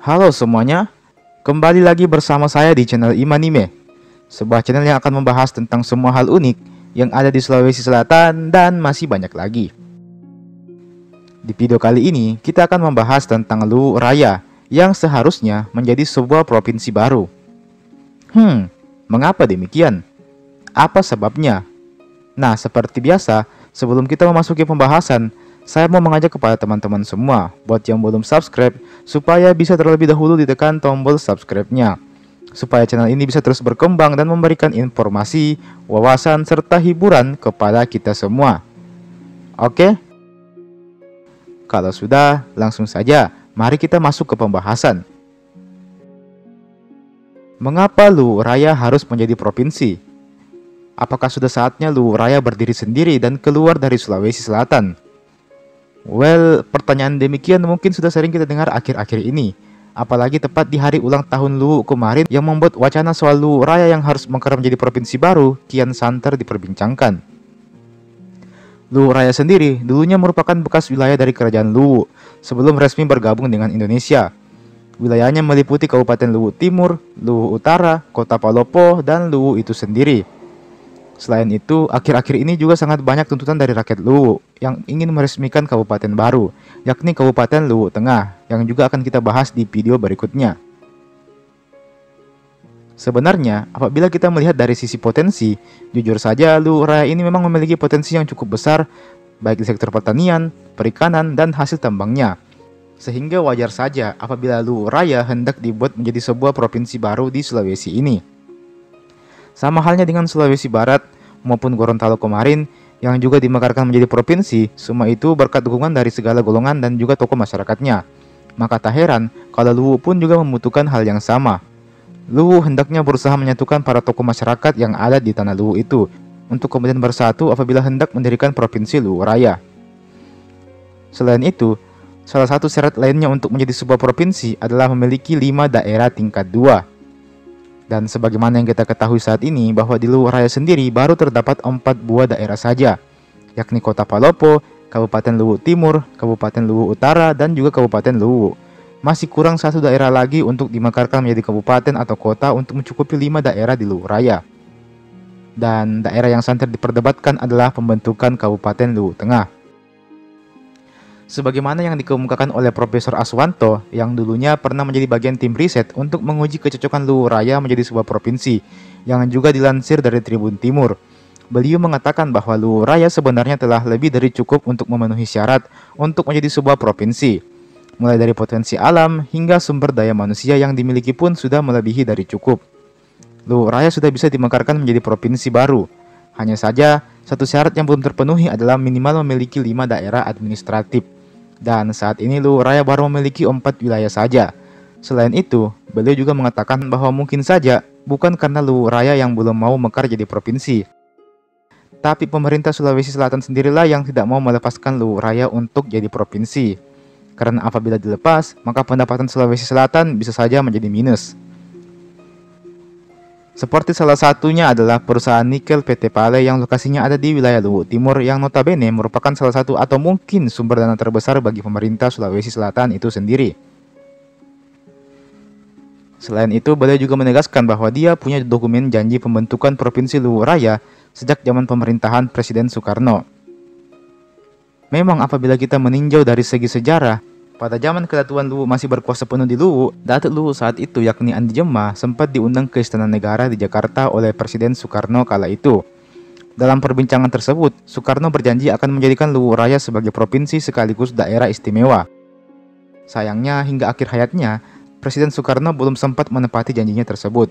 Halo semuanya, kembali lagi bersama saya di channel Imanime, sebuah channel yang akan membahas tentang semua hal unik yang ada di Sulawesi Selatan dan masih banyak lagi. Di video kali ini, kita akan membahas tentang Luwu Raya yang seharusnya menjadi sebuah provinsi baru. Mengapa demikian? Apa sebabnya? Nah, seperti biasa, sebelum kita memasuki pembahasan, saya mau mengajak kepada teman-teman semua buat yang belum subscribe supaya bisa terlebih dahulu ditekan tombol subscribe-nya, supaya channel ini bisa terus berkembang dan memberikan informasi, wawasan, serta hiburan kepada kita semua. Oke? Kalau sudah, langsung saja mari kita masuk ke pembahasan. Mengapa Luwu Raya harus menjadi provinsi? Apakah sudah saatnya Luwu Raya berdiri sendiri dan keluar dari Sulawesi Selatan? Well, pertanyaan demikian mungkin sudah sering kita dengar akhir-akhir ini. Apalagi tepat di hari ulang tahun Luwu kemarin yang membuat wacana soal Luwu Raya yang harus mengakar menjadi provinsi baru kian santer diperbincangkan. Luwu Raya sendiri dulunya merupakan bekas wilayah dari Kerajaan Luwu sebelum resmi bergabung dengan Indonesia. Wilayahnya meliputi Kabupaten Luwu Timur, Luwu Utara, Kota Palopo, dan Luwu itu sendiri. Selain itu, akhir-akhir ini juga sangat banyak tuntutan dari rakyat Luwu yang ingin meresmikan kabupaten baru, yakni Kabupaten Luwu Tengah, yang juga akan kita bahas di video berikutnya. Sebenarnya, apabila kita melihat dari sisi potensi, jujur saja Luwu Raya ini memang memiliki potensi yang cukup besar, baik di sektor pertanian, perikanan, dan hasil tambangnya. Sehingga wajar saja apabila Luwu Raya hendak dibuat menjadi sebuah provinsi baru di Sulawesi ini. Sama halnya dengan Sulawesi Barat maupun Gorontalo kemarin yang juga dimekarkan menjadi provinsi, semua itu berkat dukungan dari segala golongan dan juga tokoh masyarakatnya. Maka tak heran kalau Luwu pun juga membutuhkan hal yang sama. Luwu hendaknya berusaha menyatukan para tokoh masyarakat yang ada di tanah Luwu itu untuk kemudian bersatu apabila hendak mendirikan provinsi Luwu Raya. Selain itu, salah satu syarat lainnya untuk menjadi sebuah provinsi adalah memiliki 5 daerah tingkat 2. Dan sebagaimana yang kita ketahui saat ini bahwa di Luwu Raya sendiri baru terdapat 4 buah daerah saja, yakni Kota Palopo, Kabupaten Luwu Timur, Kabupaten Luwu Utara, dan juga Kabupaten Luwu. Masih kurang 1 daerah lagi untuk dimekarkan menjadi kabupaten atau kota untuk mencukupi 5 daerah di Luwu Raya. Dan daerah yang santer diperdebatkan adalah pembentukan Kabupaten Luwu Tengah. Sebagaimana yang dikemukakan oleh Profesor Aswanto yang dulunya pernah menjadi bagian tim riset untuk menguji kecocokan Luwu Raya menjadi sebuah provinsi, yang juga dilansir dari Tribun Timur. Beliau mengatakan bahwa Luwu Raya sebenarnya telah lebih dari cukup untuk memenuhi syarat untuk menjadi sebuah provinsi. Mulai dari potensi alam hingga sumber daya manusia yang dimiliki pun sudah melebihi dari cukup. Luwu Raya sudah bisa dimekarkan menjadi provinsi baru. Hanya saja, satu syarat yang belum terpenuhi adalah minimal memiliki 5 daerah administratif. Dan saat ini Luwu Raya baru memiliki 4 wilayah saja. Selain itu, beliau juga mengatakan bahwa mungkin saja bukan karena Luwu Raya yang belum mau mekar jadi provinsi, tapi pemerintah Sulawesi Selatan sendirilah yang tidak mau melepaskan Luwu Raya untuk jadi provinsi. Karena apabila dilepas, maka pendapatan Sulawesi Selatan bisa saja menjadi minus. Seperti salah satunya adalah perusahaan nikel PT Pale yang lokasinya ada di wilayah Luwu Timur yang notabene merupakan salah satu atau mungkin sumber dana terbesar bagi pemerintah Sulawesi Selatan itu sendiri. Selain itu, beliau juga menegaskan bahwa dia punya dokumen janji pembentukan Provinsi Luwu Raya sejak zaman pemerintahan Presiden Soekarno. Memang apabila kita meninjau dari segi sejarah, pada zaman Kedatuan Luwu masih berkuasa penuh di Luwu, Datuk Luwu saat itu yakni Andi Jema sempat diundang ke Istana Negara di Jakarta oleh Presiden Soekarno kala itu. Dalam perbincangan tersebut, Soekarno berjanji akan menjadikan Luwu Raya sebagai provinsi sekaligus daerah istimewa. Sayangnya hingga akhir hayatnya, Presiden Soekarno belum sempat menepati janjinya tersebut.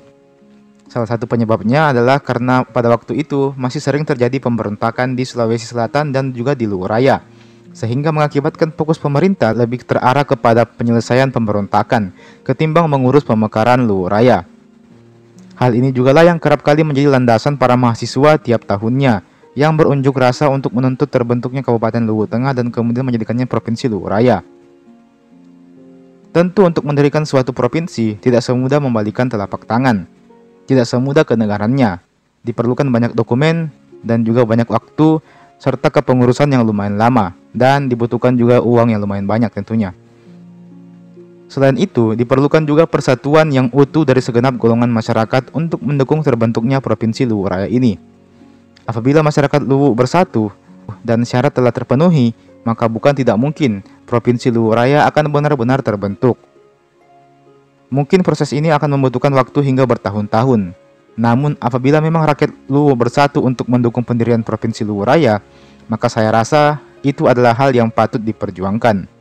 Salah satu penyebabnya adalah karena pada waktu itu masih sering terjadi pemberontakan di Sulawesi Selatan dan juga di Luwu Raya, sehingga mengakibatkan fokus pemerintah lebih terarah kepada penyelesaian pemberontakan ketimbang mengurus pemekaran Luwu Raya. Hal ini juga lah yang kerap kali menjadi landasan para mahasiswa tiap tahunnya yang berunjuk rasa untuk menuntut terbentuknya Kabupaten Luwu Tengah dan kemudian menjadikannya Provinsi Luwu Raya. Tentu untuk mendirikan suatu provinsi tidak semudah membalikan telapak tangan, tidak semudah kedengarannya. Diperlukan banyak dokumen dan juga banyak waktu serta kepengurusan yang lumayan lama, dan dibutuhkan juga uang yang lumayan banyak tentunya. Selain itu, diperlukan juga persatuan yang utuh dari segenap golongan masyarakat untuk mendukung terbentuknya Provinsi Luwu Raya ini. Apabila masyarakat Luwu bersatu dan syarat telah terpenuhi, maka bukan tidak mungkin Provinsi Luwu Raya akan benar-benar terbentuk. Mungkin proses ini akan membutuhkan waktu hingga bertahun-tahun. Namun, apabila memang rakyat Luwu bersatu untuk mendukung pendirian Provinsi Luwu Raya, maka saya rasa itu adalah hal yang patut diperjuangkan.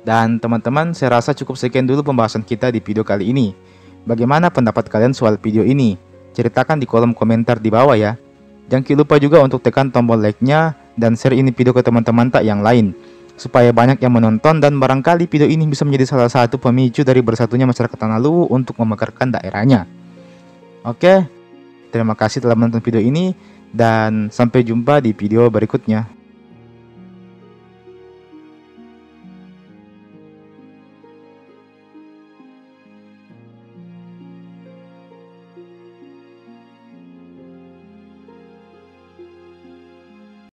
Dan teman-teman, saya rasa cukup sekian dulu pembahasan kita di video kali ini. Bagaimana pendapat kalian soal video ini? Ceritakan di kolom komentar di bawah ya. Jangan lupa juga untuk tekan tombol like-nya dan share ini video ke teman-teman tak yang lain, supaya banyak yang menonton dan barangkali video ini bisa menjadi salah satu pemicu dari bersatunya masyarakat Tanah Luwu untuk memekarkan daerahnya. Oke, terima kasih telah menonton video ini dan sampai jumpa di video berikutnya.